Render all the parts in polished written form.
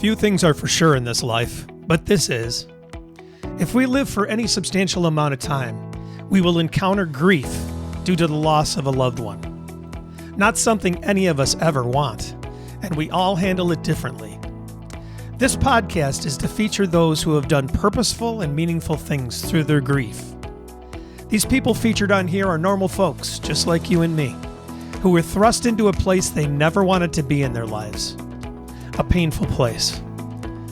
Few things are for sure in this life, but this is. If we live for any substantial amount of time, we will encounter grief due to the loss of a loved one. Not something any of us ever want, and we all handle it differently. This podcast is to feature those who have done purposeful and meaningful things through their grief. These people featured on here are normal folks, just like you and me, who were thrust into a place they never wanted to be in their lives. A painful place.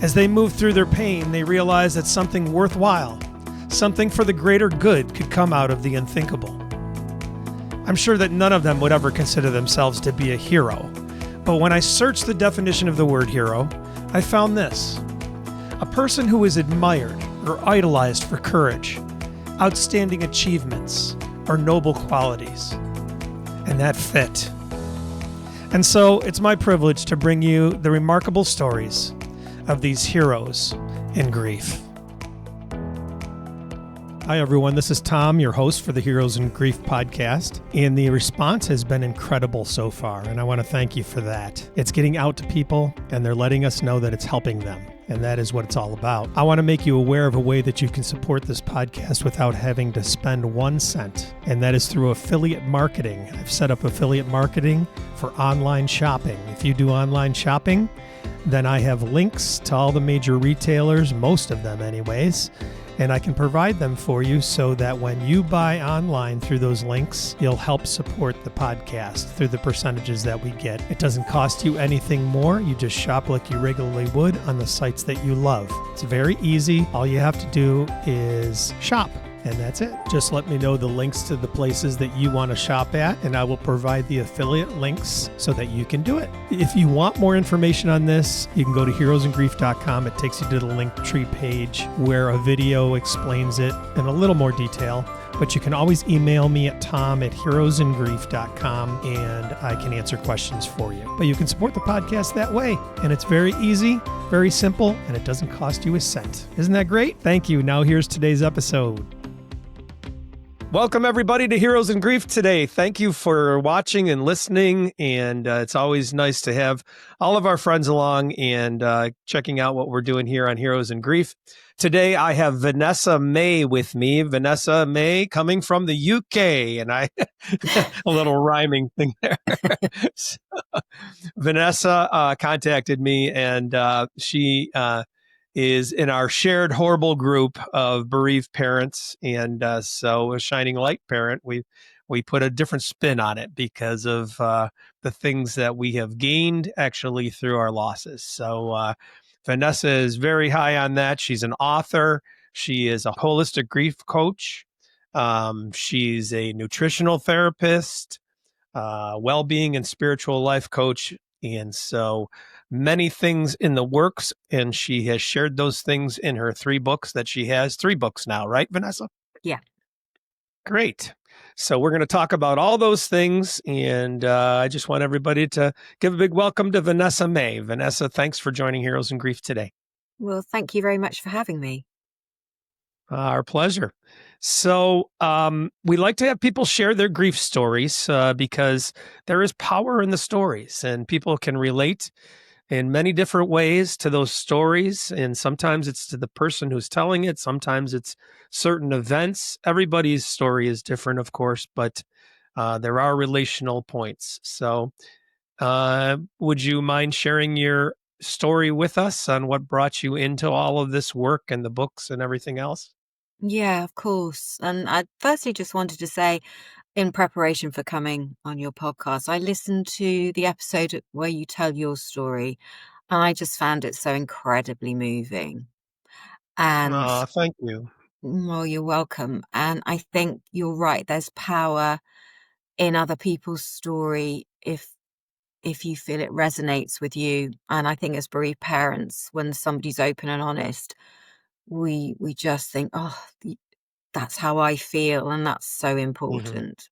As they moved through their pain, they realized that something worthwhile, something for the greater good, could come out of the unthinkable. I'm sure that none of them would ever consider themselves to be a hero, but when I searched the definition of the word hero, I found this: a person who is admired or idolized for courage, outstanding achievements, or noble qualities. And that fit. And so it's my privilege to bring you the remarkable stories of these heroes in grief. Hi, everyone. This is Tom, your host for the Heroes in Grief podcast, and the response has been incredible so far, and I want to thank you for that. It's getting out to people, and they're letting us know that it's helping them, and that is what it's all about. I want to make you aware of a way that you can support this podcast without having to spend 1 cent, and that is through affiliate marketing. I've set up affiliate marketing for online shopping. If you do online shopping, then I have links to all the major retailers, most of them anyways, and I can provide them for you so that when you buy online through those links, you'll help support the podcast through the percentages that we get. It doesn't cost you anything more. You just shop like you regularly would on the sites that you love. It's very easy. All you have to do is shop. And that's it. Just let me know the links to the places that you want to shop at, and I will provide the affiliate links so that you can do it. If you want more information on this, you can go to heroesandgrief.com. It takes you to the Linktree page where a video explains it in a little more detail. But you can always email me at tom@heroesandgrief.com, and I can answer questions for you. But you can support the podcast that way, and it's very easy, very simple, and it doesn't cost you a cent. Isn't that great? Thank you. Now here's today's episode. Welcome, everybody, to Heroes in Grief today. Thank you for watching and listening, and it's always nice to have all of our friends along and checking out what we're doing here on Heroes in Grief. Today, I have Vanessa May with me. Vanessa May coming from the UK, and a little rhyming thing there. So, Vanessa contacted me, and she is in our shared horrible group of bereaved parents. And so a Shining Light parent, we put a different spin on it because of the things that we have gained actually through our losses. So Vanessa is very high on that. She's an author. She is a holistic grief coach. She's a nutritional therapist, wellbeing and spiritual life coach. And so many things in the works, and she has shared those things in her 3 books that she has. 3 books now, right, Vanessa? Yeah. Great. So we're going to talk about all those things, and I just want everybody to give a big welcome to Vanessa May. Vanessa, thanks for joining Heroes in Grief today. Well, thank you very much for having me. Our pleasure. So we like to have people share their grief stories because there is power in the stories, and people can relate in many different ways to those stories. And sometimes it's to the person who's telling it. Sometimes it's certain events. Everybody's story is different, of course, but there are relational points. So would you mind sharing your story with us on what brought you into all of this work and the books and everything else? Yeah, of course. And I firstly just wanted to say, in preparation for coming on your podcast, I listened to the episode where you tell your story, and I just found it so incredibly moving. And Thank you. well, you're welcome. And I think you're right. There's power in other people's story if you feel it resonates with you. And I think as bereaved parents, when somebody's open and honest, we just think, oh, that's how I feel, and that's so important.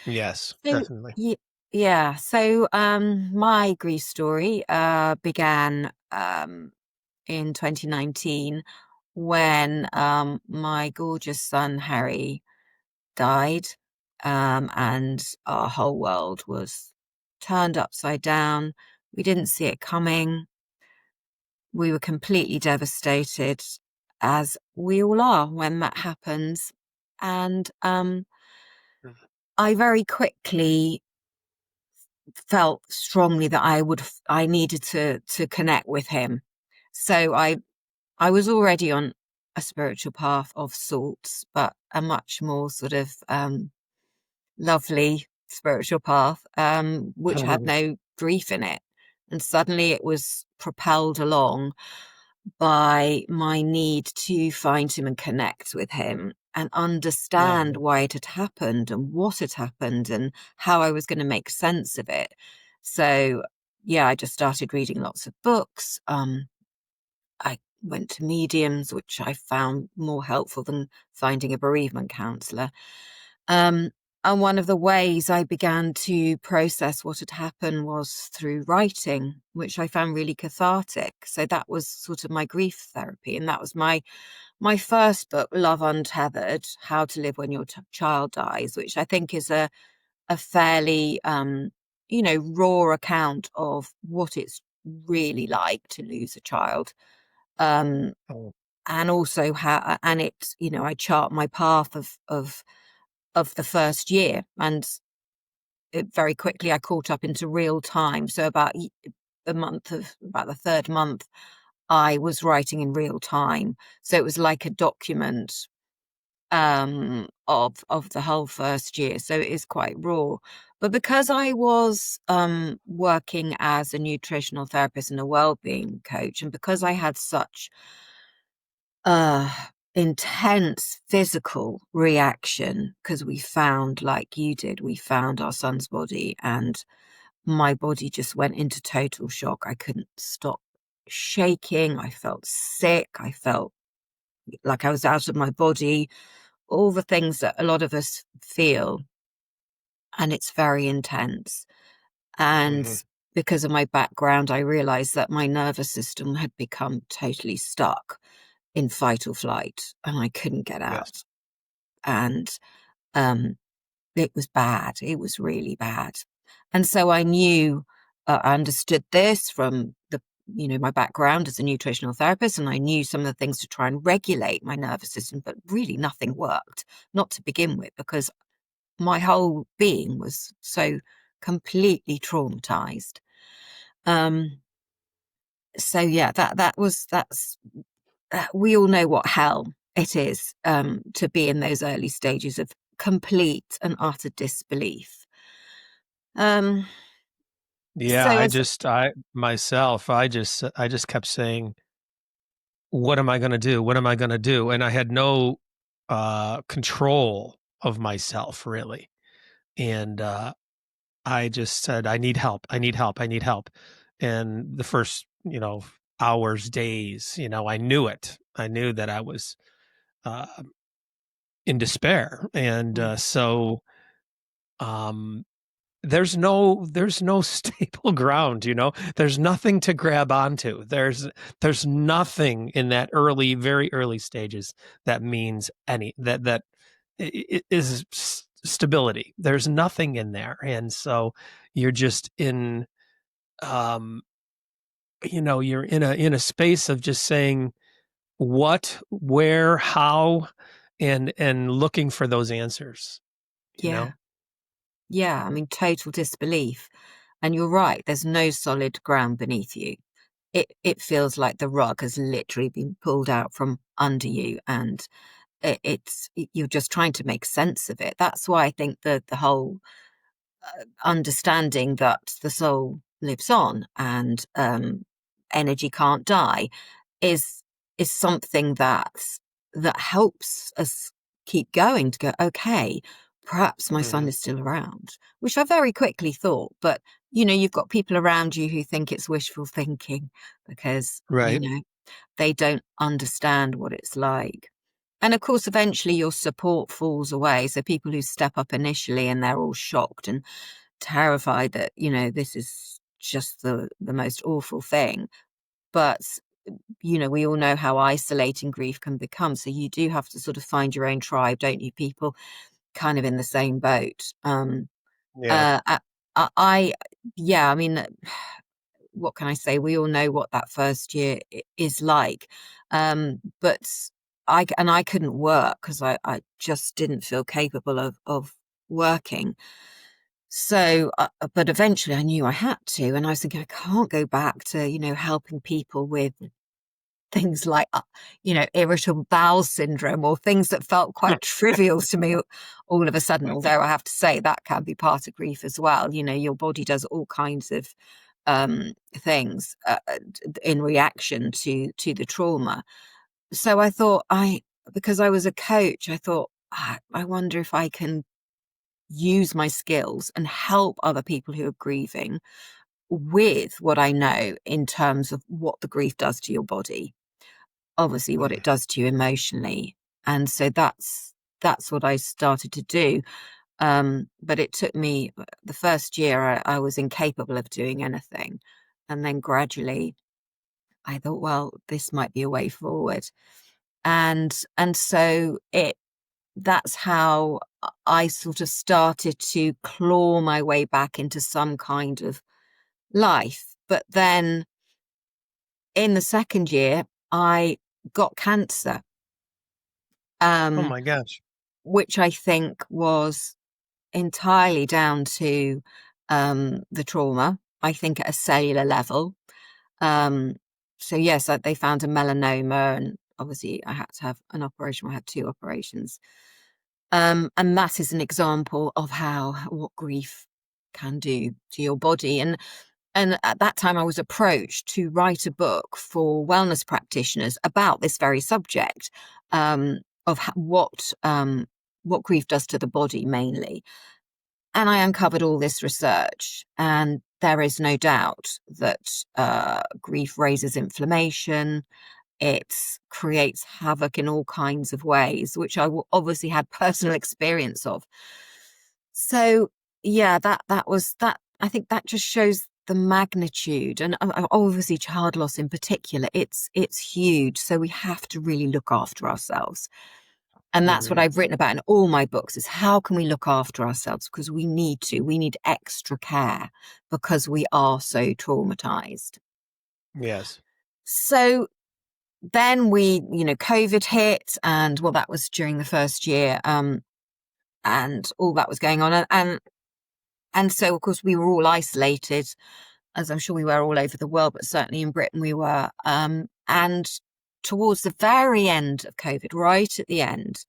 Yes, So, definitely. yeah. So, my grief story began in 2019 when my gorgeous son Harry died, and our whole world was turned upside down. We didn't see it coming. we were completely devastated, as we all are when that happens. And I very quickly felt strongly that I needed to connect with him. So I was already on a spiritual path of sorts, but a much more sort of lovely spiritual path, which had no grief in it. And suddenly it was propelled along by my need to find him and connect with him and understand why it had happened and what had happened and how I was going to make sense of it. So, yeah, I just started reading lots of books. I went to mediums, which I found more helpful than finding a bereavement counsellor. And one of the ways I began to process what had happened was through writing, which I found really cathartic. So that was sort of my grief therapy. And that was my first book, Love Untethered, How to Live When Your Child Dies, which I think is a fairly, raw account of what it's really like to lose a child. And also how, and it, I chart my path of the first year, and very quickly I caught up into real time. So about the third month, I was writing in real time. So it was like a document of the whole first year. So it is quite raw. But because I was working as a nutritional therapist and a wellbeing coach, and because I had such intense physical reaction, because we found, like you did, we found our son's body, and my body just went into total shock. I couldn't stop shaking. I felt sick. I felt like I was out of my body, all the things that a lot of us feel. And it's very intense. And because of my background, I realized that my nervous system had become totally stuck in fight or flight, and I couldn't get out. And it was bad. It was really bad. And so I knew, I understood this from my background as a nutritional therapist, and I knew some of the things to try and regulate my nervous system, but really nothing worked, not to begin with, because my whole being was so completely traumatized. So yeah, that's we all know what hell it is to be in those early stages of complete and utter disbelief. Yeah, So I just kept saying, what am I going to do? What am I going to do? And I had no control of myself, really. And I just said, I need help. I need help. I need help. And the first, hours, days, I knew it. I knew that I was uh, in despair. And so um, there's no stable ground, there's nothing to grab onto. There's nothing in that very early stages that means is stability. There's nothing in there. And so you're just in you're in a space of just saying what, where, how, and looking for those answers, you yeah, know? yeah, I mean, total disbelief. And you're right, there's no solid ground beneath you. It feels like the rug has literally been pulled out from under you, and you're just trying to make sense of it. That's why I think the whole understanding that the soul lives on, and energy can't die is something that helps us keep going, to go, okay, perhaps my son is still around, which I very quickly thought. But you've got people around you who think it's wishful thinking, because Right. they don't understand what it's like. And of course, eventually your support falls away. So people who step up initially and they're all shocked and terrified that, this is just the most awful thing. But, we all know how isolating grief can become. So you do have to sort of find your own tribe, don't you? People kind of in the same boat. Yeah. I yeah, I mean, what can I say? We all know what that first year is like. But I couldn't work because I just didn't feel capable of working. So, but eventually I knew I had to, and I was thinking, I can't go back to, helping people with things like, irritable bowel syndrome or things that felt quite trivial to me all of a sudden. Although I have to say that can be part of grief as well. Your body does all kinds of things in reaction to the trauma. So I thought, because I was a coach, I thought, I wonder if I can use my skills and help other people who are grieving with what I know in terms of what the grief does to your body, obviously what it does to you emotionally. And so that's what I started to do. But it took me, the first year I was incapable of doing anything. And then gradually I thought, well, this might be a way forward. And so that's how I sort of started to claw my way back into some kind of life. But then in the second year, I got cancer, Oh my gosh. which I think was entirely down to the trauma, I think at a cellular level. So yes, they found a melanoma, and obviously I had to have an operation. I had 2 operations. And that is an example of what grief can do to your body. And at that time I was approached to write a book for wellness practitioners about this very subject, of what grief does to the body mainly. And I uncovered all this research, and there is no doubt that grief raises inflammation. It creates havoc in all kinds of ways, which I obviously had personal experience of. So yeah, that was that. I think that just shows the magnitude, and obviously child loss in particular. It's huge. So we have to really look after ourselves. And that's what I've written about in all my books, is how can we look after ourselves? Because we need extra care because we are so traumatized. Yes. So then COVID hit, and well, that was during the first year, and all that was going on. And so, of course, we were all isolated, as I'm sure we were all over the world, but certainly in Britain we were. And towards the very end of COVID, right at the end,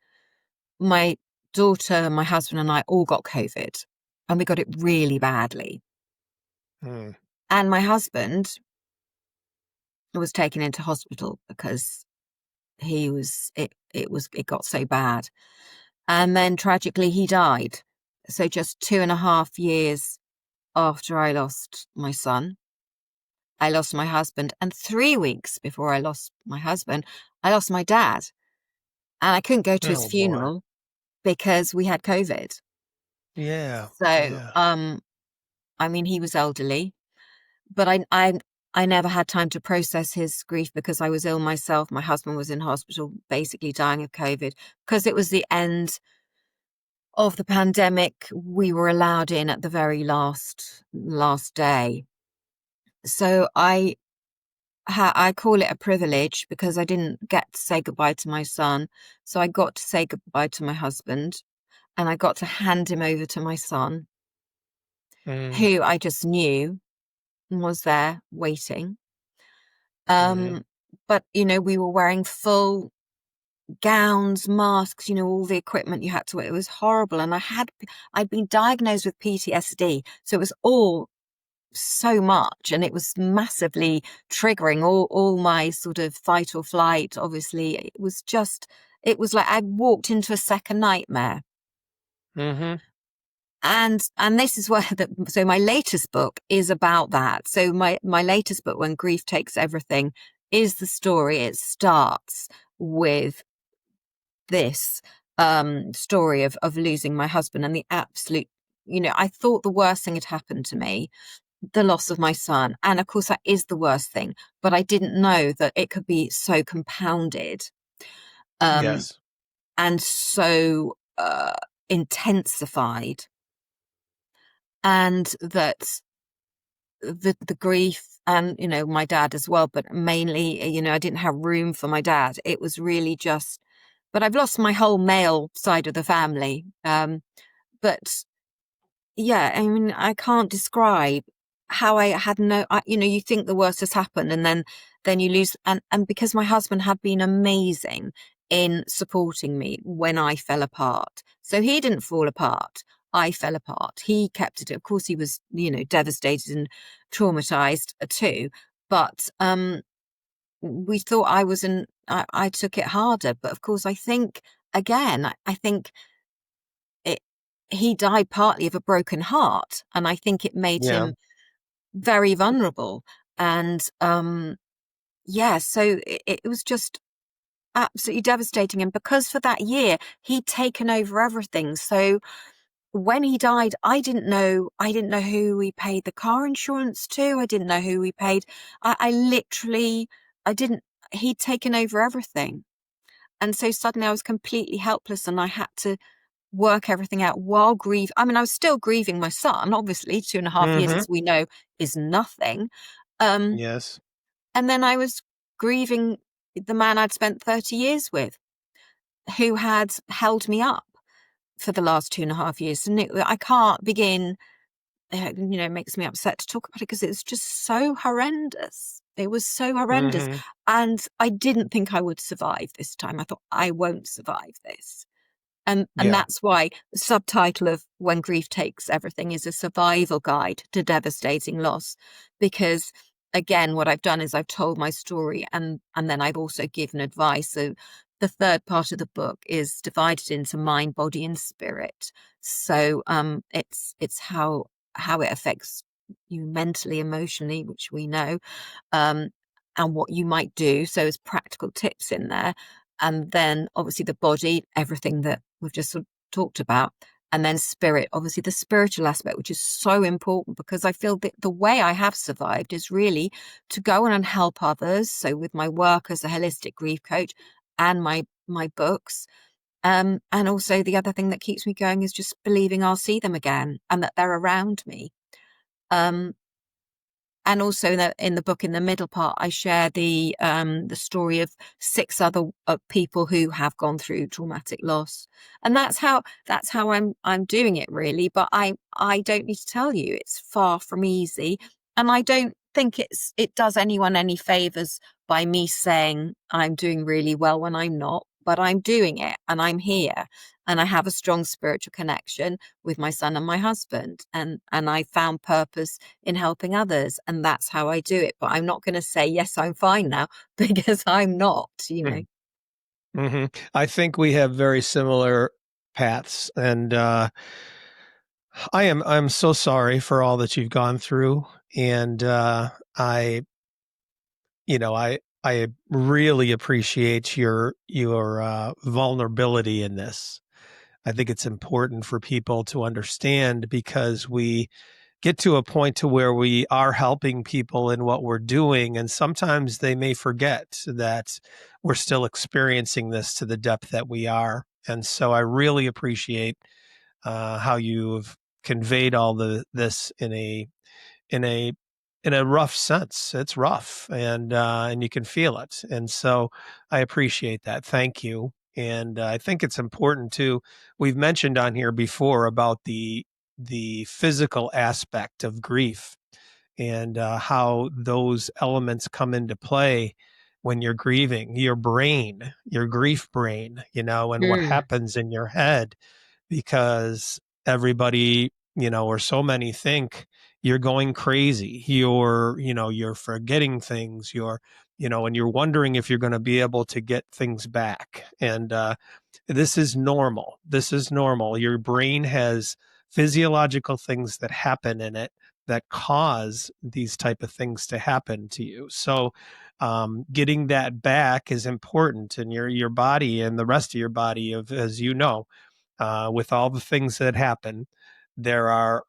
my daughter, my husband and I all got COVID, and we got it really badly. And my husband was taken into hospital because it got so bad. And then tragically he died. So just 2.5 years after I lost my son, I lost my husband. And 3 weeks before I lost my husband, I lost my dad. And I couldn't go to his Oh boy. funeral because we had COVID. Yeah. So, Yeah. I mean, he was elderly, but I never had time to process his grief because I was ill myself. My husband was in hospital, basically dying of COVID. Because it was the end of the pandemic, we were allowed in at the very last day. So I call it a privilege because I didn't get to say goodbye to my son. So I got to say goodbye to my husband, and I got to hand him over to my son, who I just knew was there waiting. But we were wearing full gowns, masks, all the equipment you had to wear. It was horrible. And I'd been diagnosed with PTSD. So it was all so much, and it was massively triggering all my sort of fight or flight. Obviously, it was like I walked into a second nightmare. And this is where so my latest book is about that. So my latest book, When Grief Takes Everything, is the story. It starts with this story of losing my husband, and the absolute, I thought the worst thing had happened to me, the loss of my son. And of course that is the worst thing, but I didn't know that it could be so compounded, Yes. and so intensified, and that the grief, and my dad as well, but mainly I didn't have room for my dad. It was really just, but I've lost my whole male side of the family. But yeah, I mean, I can't describe how I had you think the worst has happened, and then you lose, and because my husband had been amazing in supporting me when I fell apart. So he didn't fall apart. I fell apart. He kept it. Of course, he was, devastated and traumatized too. But we thought I took it harder. But of course, I think again, I think it, he died partly of a broken heart, and I think it made Yeah. him very vulnerable. And yeah, so it was just absolutely devastating. And because for that year he'd taken over everything, so when he died, I didn't know who we paid the car insurance to. I didn't know who we paid. I literally, I didn't. He'd taken over everything, and so suddenly I was completely helpless, and I had to work everything out while grieve. I mean, I was still grieving my son. Obviously, 2.5 years, Mm-hmm. as we know, is nothing. Um, Yes. and then I was grieving the man I'd spent 30 years with, who had held me up for the last 2.5 years. And I can't begin, it makes me upset to talk about it because it's just so horrendous. It was so horrendous. Mm-hmm. And I didn't think I would survive this time. I thought, I won't survive this. And Yeah. that's why the subtitle of When Grief Takes Everything is a survival guide to devastating loss. Because again, what I've done is I've told my story, and then I've also given advice. So the third part of the book is divided into mind, body, and spirit. So it's how it affects you mentally, emotionally, which we know, um, and what you might do. So there's practical tips in there. And then obviously the body, everything that we've just sort of talked about. And then spirit, obviously the spiritual aspect, which is so important, because I feel that the way I have survived is really to go on and help others. So with my work as a holistic grief coach and my books. And also the other thing that keeps me going is just believing I'll see them again and that they're around me. Um, and also that in the book, in the middle part, I share the story of 6 other people who have gone through traumatic loss, and that's how I'm doing it, really. But I don't need to tell you, it's far from easy, and I don't think it does anyone any favors by me saying I'm doing really well when I'm not. But I'm doing it, and I'm here, and I have a strong spiritual connection with my son and my husband, and I found purpose in helping others, and that's how I do it. But I'm not going to say yes, I'm fine now, because I'm not. Mm-hmm. I think we have very similar paths, and I'm so sorry for all that you've gone through, and I I really appreciate your vulnerability in this. I think it's important for people to understand, because we get to a point to where we are helping people in what we're doing, and sometimes they may forget that we're still experiencing this to the depth that we are. And so I really appreciate how you've conveyed all this in a in a rough sense. It's rough, and you can feel it. And so I appreciate that. Thank you. And I think it's important too. We've mentioned on here before about the physical aspect of grief, and how those elements come into play when you're grieving. Your brain, your grief brain, and what Mm, happens in your head, because everybody, or so many think you're going crazy. You're forgetting things. And you're wondering if you're going to be able to get things back. And this is normal. This is normal. Your brain has physiological things that happen in it that cause these type of things to happen to you. So getting that back is important, and your body and the rest of your body, as you know, with all the things that happen, there are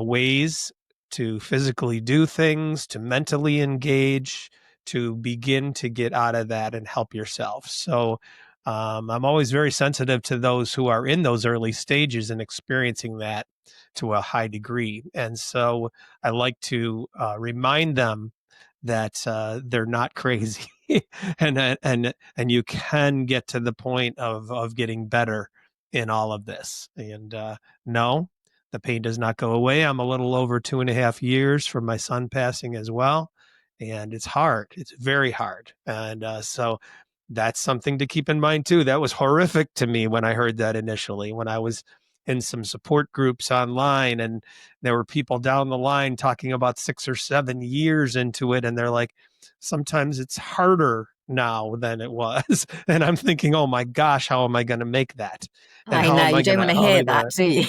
ways to physically do things, to mentally engage, to begin to get out of that and help yourself. So I'm always very sensitive to those who are in those early stages and experiencing that to a high degree. And so I like to remind them that they're not crazy, and you can get to the point of getting better in all of this. And no, the pain does not go away. I'm a little over 2.5 years from my son passing as well, and it's hard. It's very hard, and so that's something to keep in mind too. That was horrific to me when I heard that initially, when I was in some support groups online, and there were people down the line talking about 6 or 7 years into it. And they're like, sometimes it's harder now than it was. And I'm thinking, oh my gosh, how am I going to make that? And I know, you don't want to how am hear I going that, to, do you?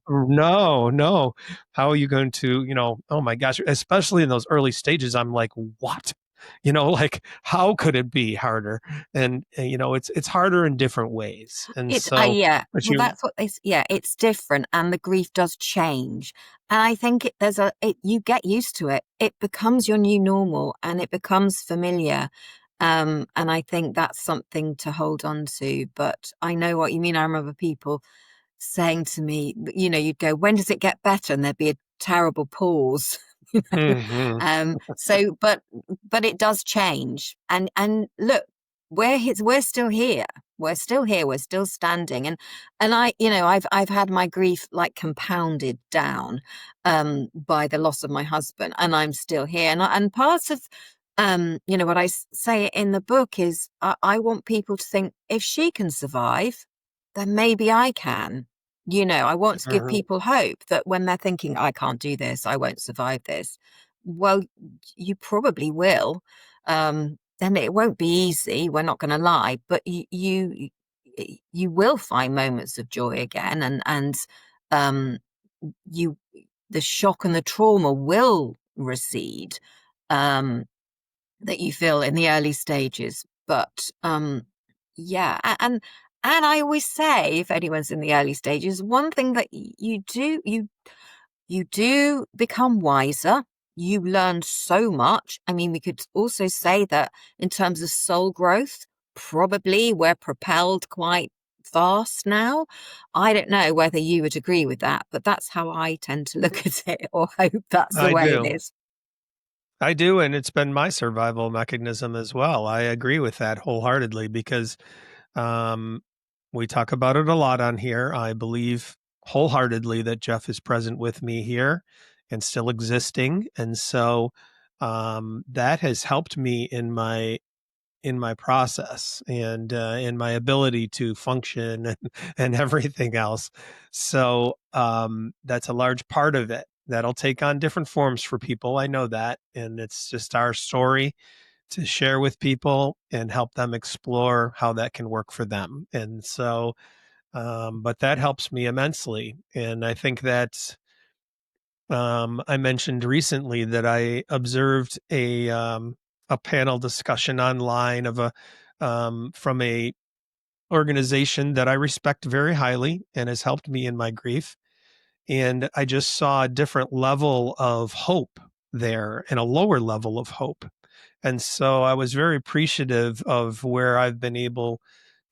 no, no. How are you going to, oh my gosh, especially in those early stages, I'm like, what? Like, how could it be harder? And it's harder in different ways. And It's so, yeah. but Well, that's what this. Yeah, it's different, and the grief does change. And I think you get used to it. It becomes your new normal, and it becomes familiar. And I think that's something to hold on to. But I know what you mean. I remember people saying to me, you'd go, "When does it get better?" And there'd be a terrible pause. mhm. But it does change. And look, we're still here. We're still here. We're still standing. And I've had my grief like compounded down by the loss of my husband, and I'm still here. And part of what I say in the book is I want people to think, if she can survive, then maybe I can. I want to give Mhm. people hope that when they're thinking, I can't do this, I won't survive this. Well, you probably will. Then it won't be easy. We're not going to lie, but you will find moments of joy again, and um, you the shock and the trauma will recede. That you feel in the early stages. But yeah, and I always say, if anyone's in the early stages, one thing that you do become wiser. You learn so much. I mean, we could also say that in terms of soul growth, probably we're propelled quite fast now. I don't know whether you would agree with that, but that's how I tend to look at it, or hope that's the I way it do. is. I do. And it's been my survival mechanism as well. I agree with that wholeheartedly because um, we talk about it a lot on here. I believe wholeheartedly that Jeff is present with me here and still existing. And so that has helped me in my process and in my ability to function and everything else. So that's a large part of it. That'll take on different forms for people. I know that. And it's just our story to share with people and help them explore how that can work for them. And so, but that helps me immensely. And I think that I mentioned recently that I observed a panel discussion online of from a organization that I respect very highly and has helped me in my grief. And I just saw a different level of hope there and a lower level of hope. And so I was very appreciative of where I've been able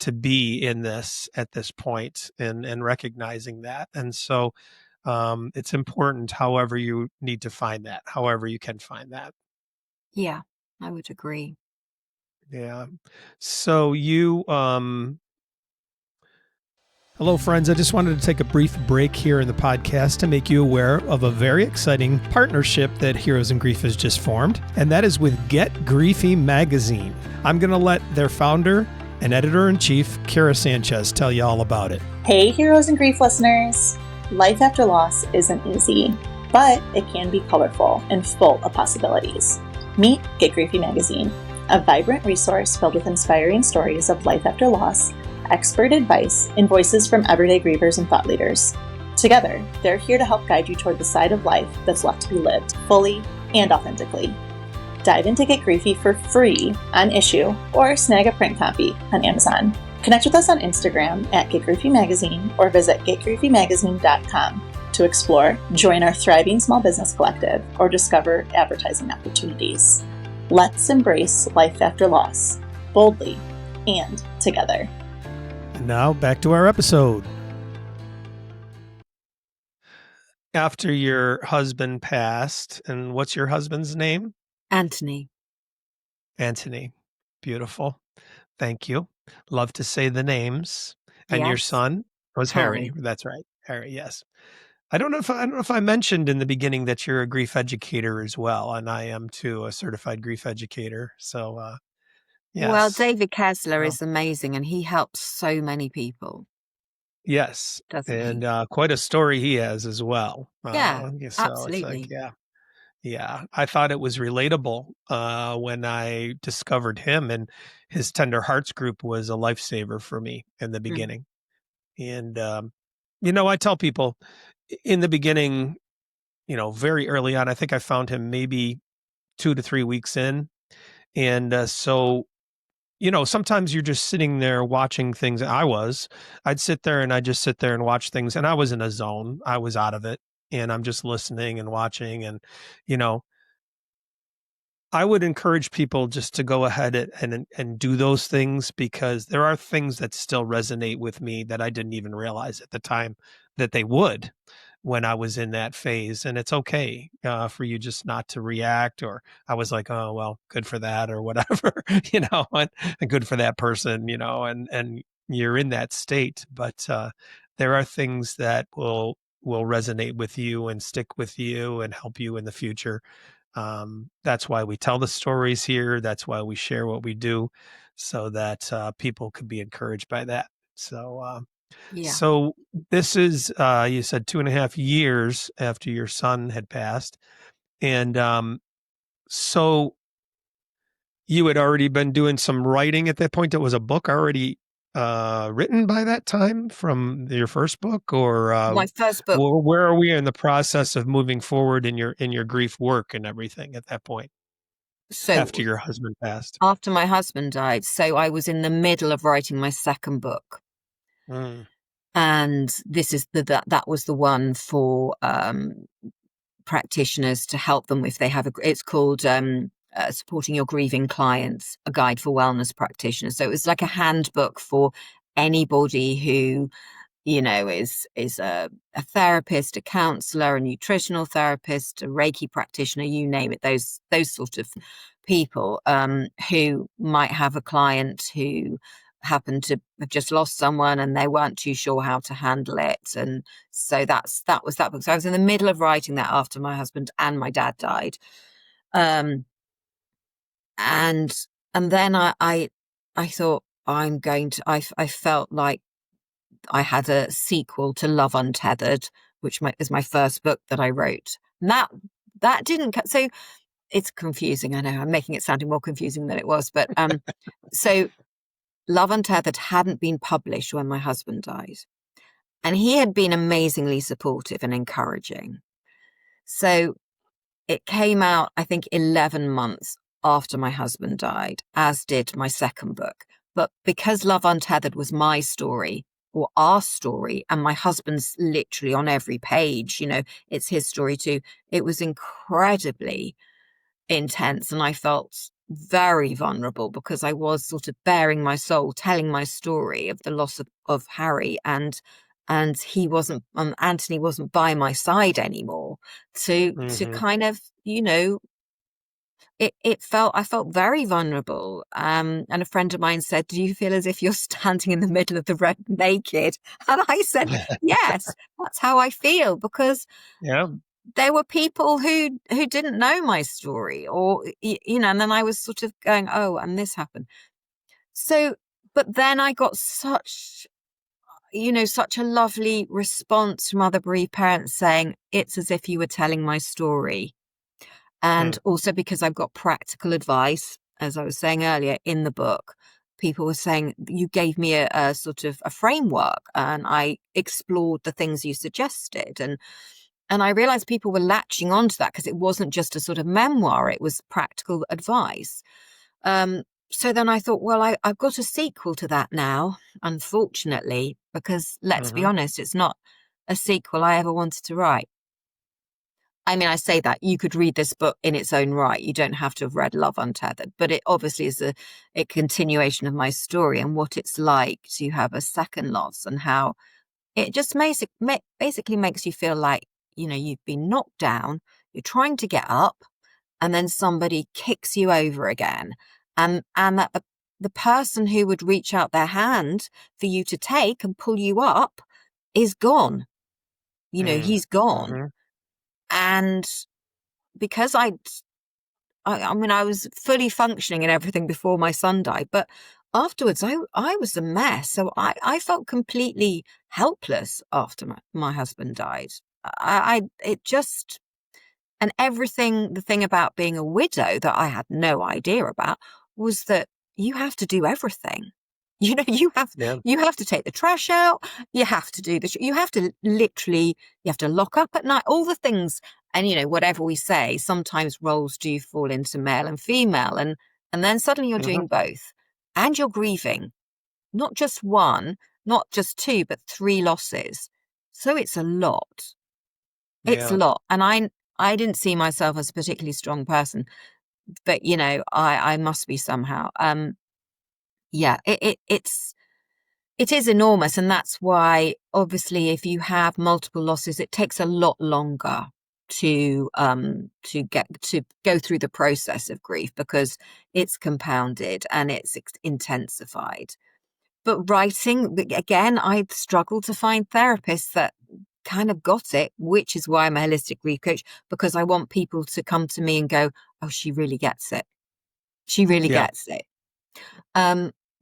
to be in this at this point and recognizing that. And so it's important, however you need to find that, however you can find that. Yeah, I would agree. Yeah. So hello, friends. I just wanted to take a brief break here in the podcast to make you aware of a very exciting partnership that Heroes in Grief has just formed, and that is with Get Griefy magazine. I'm going to let their founder and editor-in-chief, Kara Sanchez, tell you all about it. Hey, Heroes in Grief listeners. Life after loss isn't easy, but it can be colorful and full of possibilities. Meet Get Griefy magazine, a vibrant resource filled with inspiring stories of life after loss, expert advice, and voices from everyday grievers and thought leaders. Together, they're here to help guide you toward the side of life that's left to be lived fully and authentically. Dive into Get Griefy for free on issue or snag a print copy on Amazon. Connect with us on Instagram at Get Griefy Magazine or visit getgriefymagazine.com to explore, join our thriving small business collective, or discover advertising opportunities. Let's embrace life after loss, boldly and together. And now back to our episode. After your husband passed, and what's your husband's name? Anthony. Anthony. Beautiful. Thank you. Love to say the names. And your Yes. son was Harry. That's right. Harry, yes. I don't know if I mentioned in the beginning that you're a grief educator as well, and I am too, a certified grief educator. So Well, yes. David Kessler Well, is amazing, and he helps so many people, yes. doesn't And he? quite a story he has as well. Yeah, So it's like, absolutely. yeah. I thought it was relatable when I discovered him, and his Tender Hearts group was a lifesaver for me in the Mm. beginning. And I tell people in the beginning, very early on, I think I found him maybe 2 to 3 weeks in. And sometimes you're just sitting there watching things. I'd sit there and I'd just sit there and watch things, and I was in a zone. I was out of it, and I'm just listening and watching. And, you know, I would encourage people just to go ahead and do those things, because there are things that still resonate with me that I didn't even realize at the time that they would when I was in that phase. And it's okay for you just not to react. Or I was like, oh, well, good for that or whatever, and good for that person, and you're in that state. But there are things that will resonate with you and stick with you and help you in the future. That's why we tell the stories here. That's why we share what we do, so that people could be encouraged by that. Yeah. So this is, you said 2.5 years after your son had passed. And so you had already been doing some writing at that point. It was a book already written by that time from your first book, or My first book. where are we in the process of moving forward in your grief work and everything at that point So after your husband passed? after my husband died, so I was in the middle of writing my second book. Mm, And this is that was the one for practitioners to help them if they have it's called Supporting Your Grieving Clients, a guide for wellness practitioners. So it was like a handbook for anybody who is a therapist, a counselor, a nutritional therapist, a Reiki practitioner, you name it, those sort of people who might have a client who happened to have just lost someone and they weren't too sure how to handle it. And so that was that book. So I was in the middle of writing that after my husband and my dad died. Um, and then I thought I felt like I had a sequel to Love Untethered, which is my first book that I wrote. And that didn't so it's confusing. I know I'm making it sounding more confusing than it was, but so Love Untethered hadn't been published when my husband died, and he had been amazingly supportive and encouraging. So it came out, I think, 11 months after my husband died, as did my second book. But because Love Untethered was my story, or our story, and my husband's literally on every page, it's his story too, it was incredibly intense. And I felt very vulnerable because I was sort of bearing my soul, telling my story of the loss of Harry, and he wasn't, Anthony wasn't by my side anymore to mhm. kind of, I felt very vulnerable. And a friend of mine said, do you feel as if you're standing in the middle of the road naked? And I said, yes, that's how I feel, because Yeah. there were people who didn't know my story, or, and then I was sort of going, oh, and this happened. So, but then I got such a lovely response from other bereaved parents saying, it's as if you were telling my story. And Mm, also because I've got practical advice, as I was saying earlier in the book, people were saying you gave me a sort of a framework, and I explored the things you suggested. And I realized people were latching onto that because it wasn't just a sort of memoir, it was practical advice. So then I thought, well, I've got a sequel to that now, unfortunately, because let's be mhm. honest, it's not a sequel I ever wanted to write. I mean, I say that you could read this book in its own right. You don't have to have read Love Untethered, but it obviously is a continuation of my story and what it's like to have a second loss, and how it just basically makes you feel like, you've been knocked down, you're trying to get up, and then somebody kicks you over again. And that the person who would reach out their hand for you to take and pull you up is gone. He's gone. Mm-hmm. And because I mean, I was fully functioning and everything before my son died, but afterwards I was a mess. So I felt completely helpless after my husband died. It just, and everything, the thing about being a widow that I had no idea about was that you have to do everything. You have to take the trash out. You have to do you have to literally, you have to lock up at night, all the things. And, whatever we say, sometimes roles do fall into male and female. And then suddenly you're doing both, and you're grieving, not just one, not just two, but 3 losses. So it's a lot. It's a lot. And I didn't see myself as a particularly strong person, but I must be somehow. It is enormous, and that's why obviously if you have multiple losses, it takes a lot longer to go through the process of grief, because it's compounded and it's intensified. But writing, again, I struggle to find therapists that kind of got it, which is why I'm a holistic grief coach, because I want people to come to me and go, oh, she really gets it. She really gets it.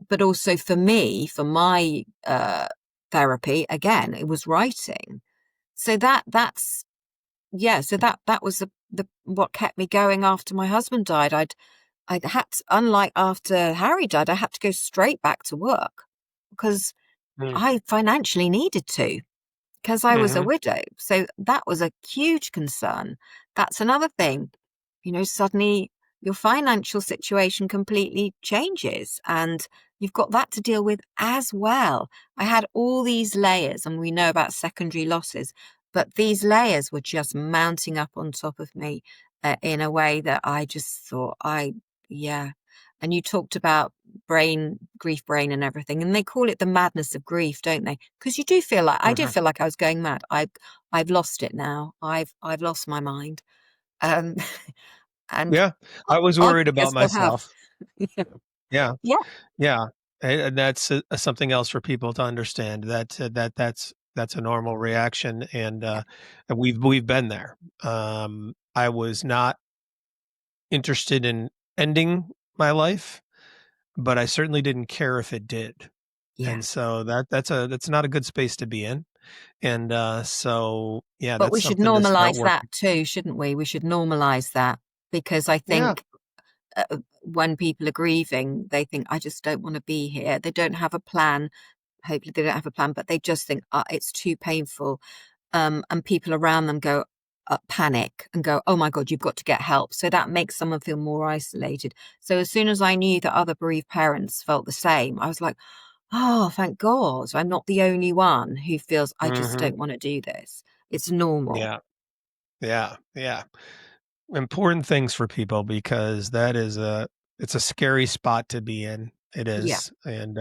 But also for me, for my therapy, again, it was writing. So that was the what kept me going after my husband died. I'd had to, unlike after Harry died, I had to go straight back to work because I financially needed to, because I was a widow. So that was a huge concern. That's another thing. Suddenly your financial situation completely changes, and you've got that to deal with as well. I had all these layers, and we know about secondary losses, but these layers were just mounting up on top of me in a way that I just thought, And you talked about grief brain and everything, and they call it the madness of grief, don't they? Because you do feel like, I did feel like I was going mad. I've lost it now. I've lost my mind. And I was worried about still have. myself. Yeah. And that's something else for people to understand, that's a normal reaction. And we've been there. I was not interested in ending my life, but I certainly didn't care if it did. And so that's not a good space to be in. And but we should normalize that too, shouldn't we? We should normalize that, because I think when people are grieving, they think, I just don't want to be here. They don't have a plan. Hopefully they don't have a plan, but they just think it's too painful. And people around them go panic and go, oh my God, you've got to get help. So that makes someone feel more isolated. So as soon as I knew that other bereaved parents felt the same, I was like, oh, thank God, I'm not the only one who feels I just don't want to do this. It's normal. Yeah. Important things for people, because it's a scary spot to be in. It is. And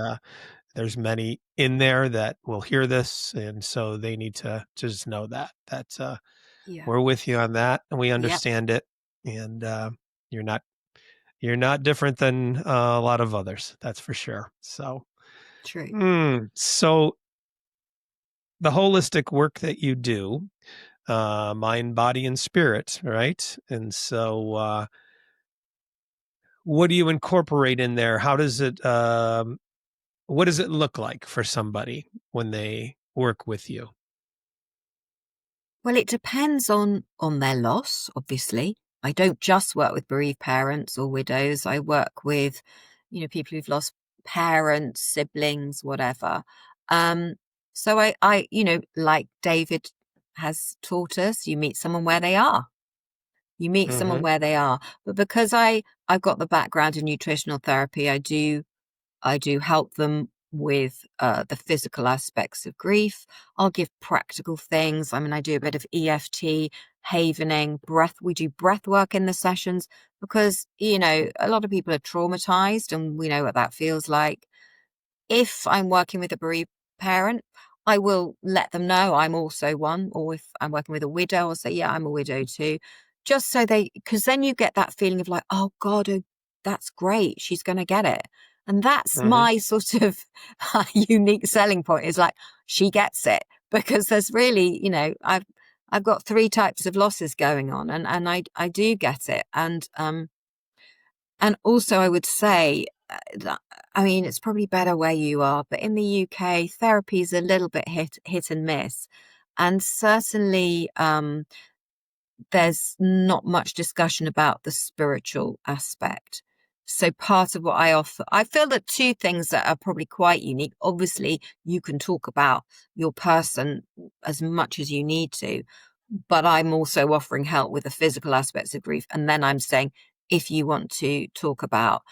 there's many in there that will hear this, and so they need to just know that we're with you on that, and we understand it. And you're not different than a lot of others, that's for sure. So true. So the holistic work that you do, mind, body, and spirit, right? And so what do you incorporate in there? How does it what does it look like for somebody when they work with you? Well, it depends on their loss, obviously. I don't just work with bereaved parents or widows. I work with, people who've lost parents, siblings, whatever. So I, like David has taught us, you meet someone where they are. You meet someone where they are. But because I've got the background in nutritional therapy, I do help them with the physical aspects of grief. I'll give practical things. I mean, I do a bit of EFT, havening, we do breath work in the sessions because, you know, a lot of people are traumatized and we know what that feels like. If I'm working with a bereaved parent, I will let them know I'm also one. Or if I'm working with a widow, I'll say, yeah, I'm a widow too. Just so because then you get that feeling of like, oh God, oh, that's great. She's going to get it. And that's my sort of unique selling point, is like, she gets it, because there's really, you know, I've got 3 types of losses going on, and I do get it. And also I would say, that, I mean, it's probably better where you are, but in the UK, therapy is a little bit hit and miss. And certainly, there's not much discussion about the spiritual aspect. So part of what I offer, I feel that 2 things that are probably quite unique. Obviously, you can talk about your person as much as you need to, but I'm also offering help with the physical aspects of grief. And then I'm saying, if you want to talk about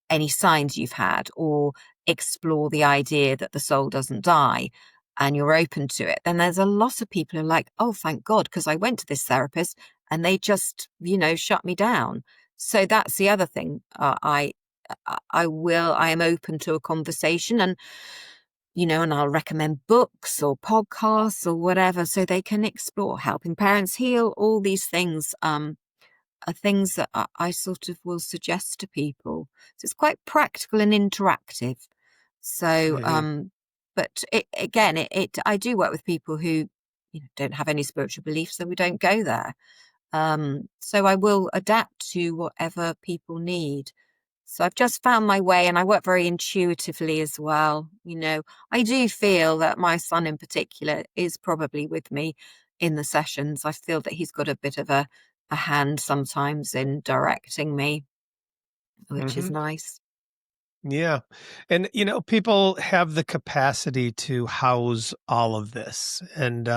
any signs you've had, or explore the idea that the soul doesn't die, and you're open to it, then there's a lot of people who are like, oh, thank God, because I went to this therapist and they just, you know, shut me down. So that's the other thing. I am open to a conversation, and, you know, and I'll recommend books or podcasts or whatever so they can explore helping parents heal. All these things are things that I sort of will suggest to people. So it's quite practical and interactive. So, but I do work with people who, you know, don't have any spiritual beliefs, so we don't go there. So I will adapt to whatever people need. So I've just found my way, and I work very intuitively as well. You know, I do feel that my son in particular is probably with me in the sessions. I feel that he's got a bit of a hand sometimes in directing me, which is nice. Yeah. And, you know, people have the capacity to house all of this. And,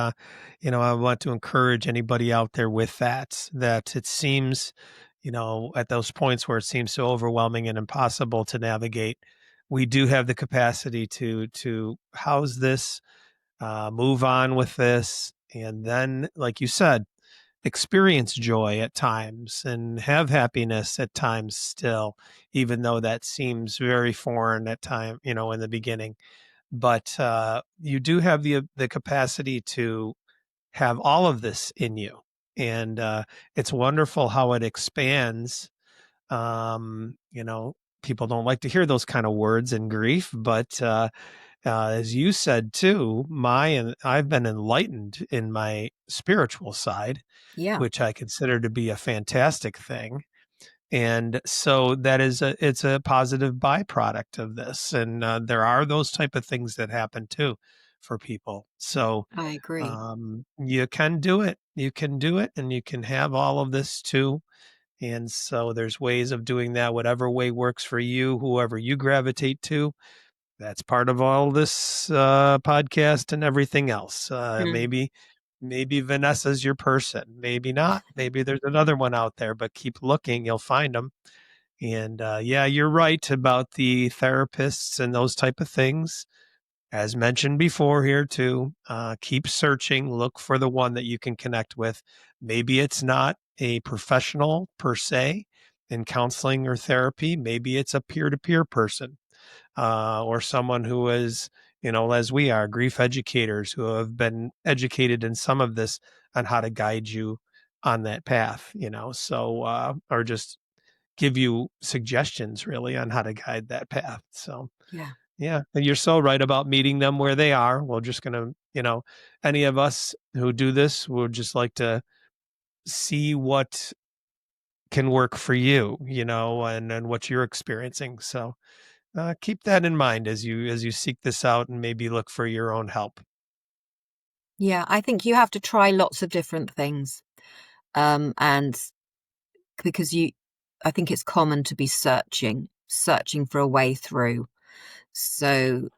you know, I want to encourage anybody out there with that it seems, you know, at those points where it seems so overwhelming and impossible to navigate, we do have the capacity to house this, move on with this. And then, like you said, experience joy at times and have happiness at times still, even though that seems very foreign at time, you know, in the beginning. But you do have the capacity to have all of this in you. And it's wonderful how it expands. You know, people don't like to hear those kind of words in grief, but as you said too, I've been enlightened in my spiritual side, Yeah, which I consider to be a fantastic thing. And so it's a positive byproduct of this. And there are those type of things that happen too for people. So I agree. you can do it. You can do it, and you can have all of this too. And so there's ways of doing that, whatever way works for you, whoever you gravitate to. That's part of all this podcast and everything else. Mm. Maybe Vanessa's your person. Maybe not. Maybe there's another one out there, but keep looking. You'll find them. And yeah, you're right about the therapists and those type of things. As mentioned before here too, keep searching. Look for the one that you can connect with. Maybe it's not a professional per se in counseling or therapy. Maybe it's a peer-to-peer person, or someone who is, you know, as we are, grief educators who have been educated in some of this on how to guide you on that path, you know, so, or just give you suggestions really on how to guide that path. So, Yeah. yeah, and you're so right about meeting them where they are. We're just going to, you know, any of us who do this would just like to see what can work for you, you know, and what you're experiencing. So, keep that in mind as you seek this out and maybe look for your own help. Yeah, I think you have to try lots of different things. And because I think it's common to be searching for a way through. So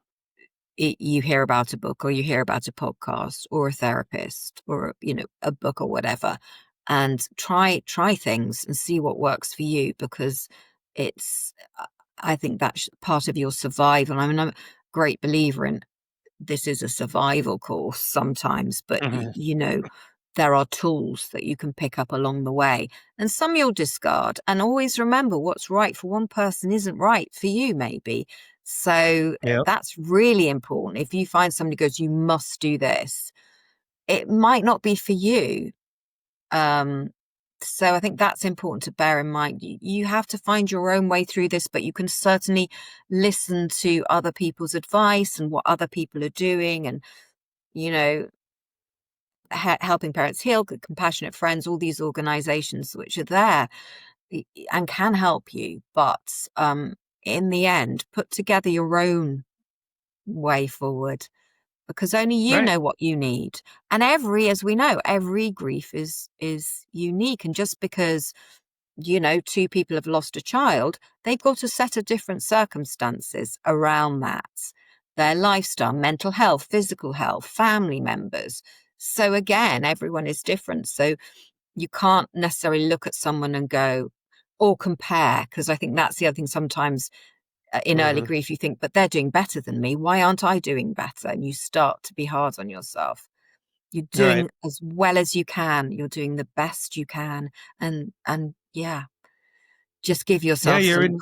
you hear about a book, or you hear about a podcast, or a therapist, or, you know, a book or whatever, and try things and see what works for you, because it's I think that's part of your survival. I mean, I'm a great believer in, this is a survival course sometimes, but Mhm. you know, there are tools that you can pick up along the way, and some you'll discard. And always remember, what's right for one person isn't right for you, maybe. So Yeah. that's really important. If you find somebody goes, you must do this, it might not be for you. So I think that's important to bear in mind. You have to find your own way through this, but you can certainly listen to other people's advice and what other people are doing, and, you know, helping parents heal, compassionate friends, all these organizations which are there and can help you. But in the end, put together your own way forward, because only you Right. know what you need. And as we know, every grief is unique. And just because, two people have lost a child, they've got a set of different circumstances around that, their lifestyle, mental health, physical health, family members. So again, everyone is different. So you can't necessarily look at someone and go, or compare, because I think that's the other thing. Sometimes in early Hmm. grief, you think, but they're doing better than me. Why aren't I doing better? And you start to be hard on yourself. You're Right. doing as well as you can. You're doing the best you can. And yeah, just give Yeah, yourself you're some in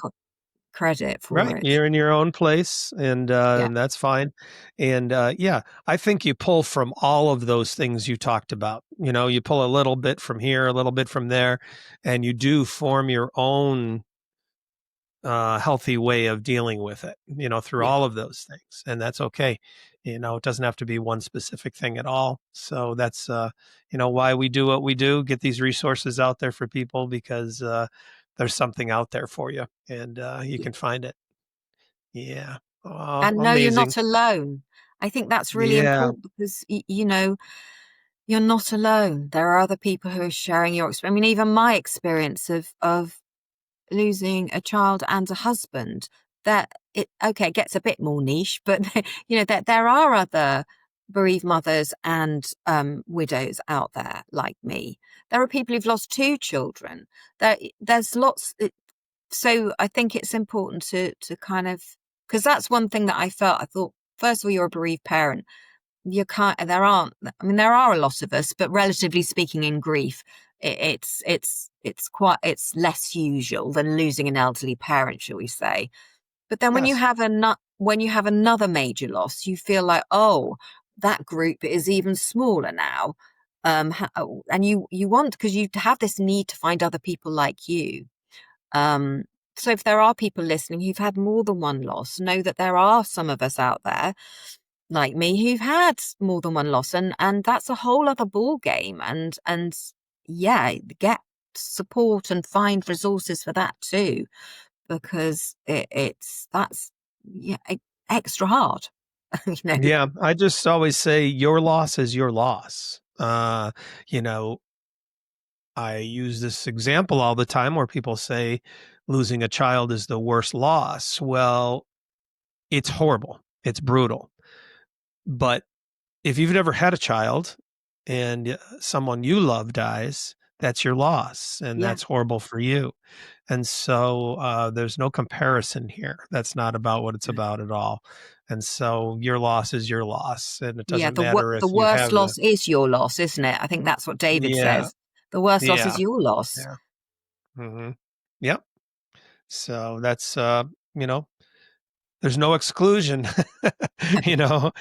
credit for right. it. You're in your own place, Yeah. and that's fine. And yeah, I think you pull from all of those things you talked about. You pull a little bit from here, a little bit from there, and you do form your own healthy way of dealing with it, through Yeah. all of those things. And that's okay. It doesn't have to be one specific thing at all. So that's, why we do what we do, get these resources out there for people, because there's something out there for you, and you Yeah. can find it. Yeah. Oh, And no, you're amazing. not alone. I think that's really Yeah. important, because, you're not alone. There are other people who are sharing your experience. I mean, even my experience of losing a child and a husband, that it gets a bit more niche, but that there are other bereaved mothers and widows out there like me. There are people who've lost two children. There's lots. So I think it's important to kind of, because that's one thing that I felt. I thought, first of all, you're a bereaved parent. You can't. There are a lot of us, but relatively speaking, in grief, it's less usual than losing an elderly parent, shall we say? But then Yes. when you have another major loss, you feel like, oh, that group is even smaller now. And you want, because you have this need to find other people like you. Um, so if there are people listening who've had more than one loss, know that there are some of us out there like me who've had more than one loss, and that's a whole other ball game. And yeah, get support and find resources for that too, because that's yeah extra hard. you know Yeah. I just always say your loss is your loss. You know, I use this example all the time where people say losing a child is the worst loss. Well, it's horrible. It's brutal. But if you've never had a child and someone you love dies, that's your loss, and yeah, that's horrible for you. And so there's no comparison here. That's not about what it's about at all. And so your loss is your loss, and it yeah, doesn't matter the if you worst have the loss is your loss, isn't it? I think that's what David yeah, says. The worst loss yeah, is your loss. yeah. Hmm. Yep. So that's you know, there's no exclusion. you know,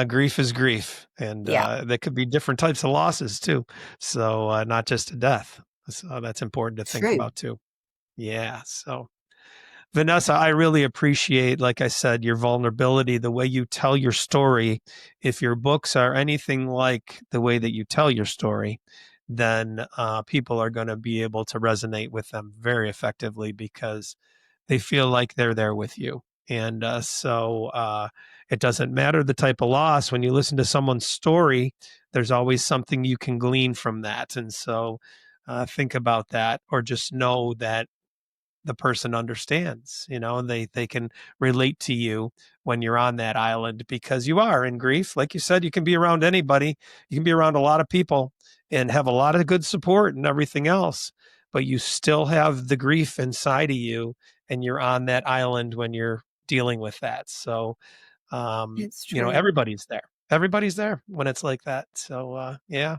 grief is grief, and Yeah, there could be different types of losses too. So not just a death. So that's important to think true. about too. Yeah. So Vanessa, I really appreciate, like I said, your vulnerability, the way you tell your story. If your books are anything like the way that you tell your story, then people are going to be able to resonate with them very effectively, because they feel like they're there with you. And it doesn't matter the type of loss. When you listen to someone's story, there's always something you can glean from that. And so think about that, or just know that the person understands, they can relate to you when you're on that island, because you are in grief. Like you said, you can be around anybody, you can be around a lot of people and have a lot of good support and everything else, but you still have the grief inside of you, and you're on that island when you're dealing with that. So It's true. everybody's there when it's like that. So yeah.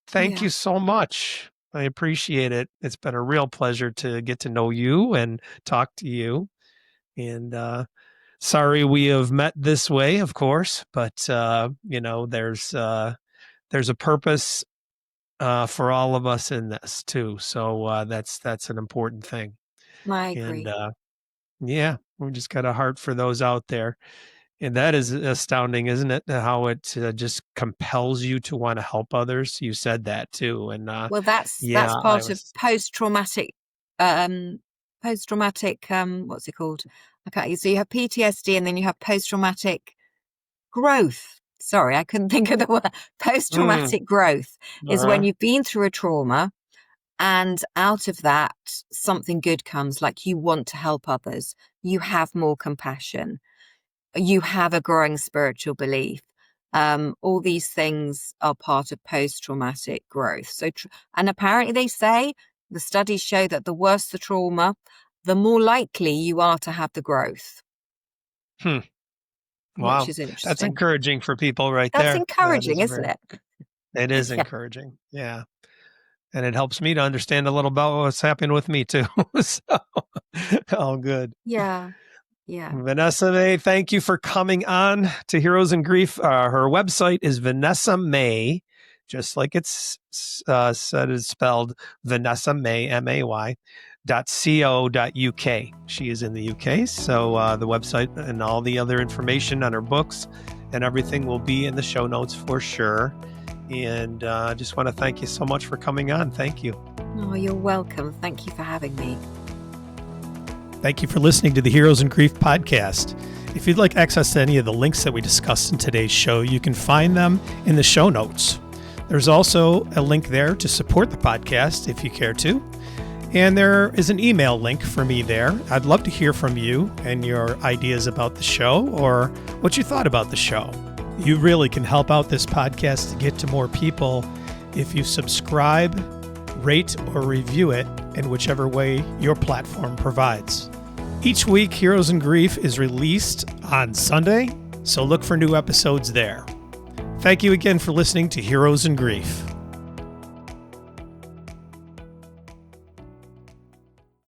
Thank Yeah. you so much. I appreciate it. It's been a real pleasure to get to know you and talk to you. And sorry we have met this way, of course, but there's a purpose for all of us in this too. So that's an important thing. I And agree. yeah, we just got a heart for those out there. And that is astounding, isn't it? How it just compels you to want to help others. You said that too. And Well, that's yeah, I part of was, post-traumatic, what's it called? Okay, so you have PTSD and then you have post-traumatic growth. Sorry, I couldn't think of the word. Post-traumatic growth is when uh-huh. you've been through a trauma and out of that, something good comes, like you want to help others. You have more compassion. You have a growing spiritual belief. All these things are part of post-traumatic growth. So, and apparently they say, the studies show that the worse the trauma, the more likely you are to have the growth, Hmm. which Wow. is That's interesting. encouraging for people right That's there. That is encouraging, isn't very, it? it is Yeah. encouraging. Yeah. And it helps me to understand a little about what's happening with me too. So, all good. Yeah. Yeah. Vanessa May, thank you for coming on to Heroes in Grief. Her website is Vanessa May, just like it's said, is spelled Vanessa May, MAY, .co.uk. She is in the UK, so the website and all the other information on her books and everything will be in the show notes for sure. And I just want to thank you so much for coming on. Thank you. Oh, you're welcome. Thank you for having me. Thank you for listening to the Heroes in Grief podcast. If you'd like access to any of the links that we discussed in today's show, you can find them in the show notes. There's also a link there to support the podcast if you care to. And there is an email link for me there. I'd love to hear from you and your ideas about the show or what you thought about the show. You really can help out this podcast to get to more people if you subscribe, rate, or review it in whichever way your platform provides. Each week, Heroes in Grief is released on Sunday, so look for new episodes there. Thank you again for listening to Heroes in Grief.